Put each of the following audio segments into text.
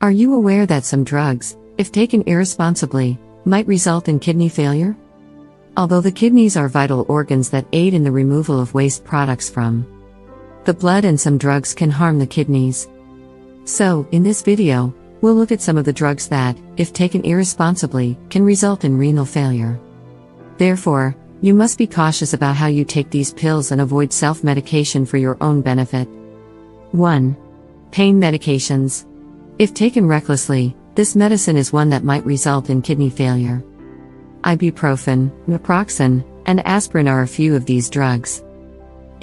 Are you aware that some drugs, if taken irresponsibly, might result in kidney failure? Although the kidneys are vital organs that aid in the removal of waste products from the blood, and some drugs can harm the kidneys. So, in this video, we'll look at some of the drugs that, if taken irresponsibly, can result in renal failure. Therefore, you must be cautious about how you take these pills and avoid self-medication for your own benefit. 1. Pain medications. If taken recklessly, this medicine is one that might result in kidney failure. Ibuprofen, naproxen, and aspirin are a few of these drugs.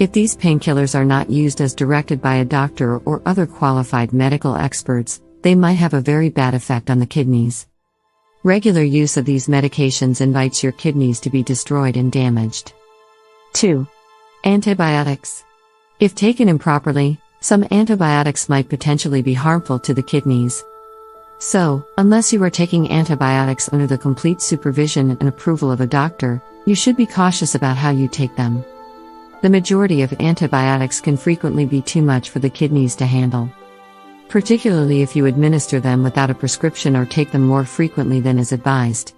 If these painkillers are not used as directed by a doctor or other qualified medical experts, they might have a very bad effect on the kidneys. Regular use of these medications invites your kidneys to be destroyed and damaged. 2. Antibiotics. If taken improperly, some antibiotics might potentially be harmful to the kidneys. So, unless you are taking antibiotics under the complete supervision and approval of a doctor, you should be cautious about how you take them. The majority of antibiotics can frequently be too much for the kidneys to handle, particularly if you administer them without a prescription or take them more frequently than is advised.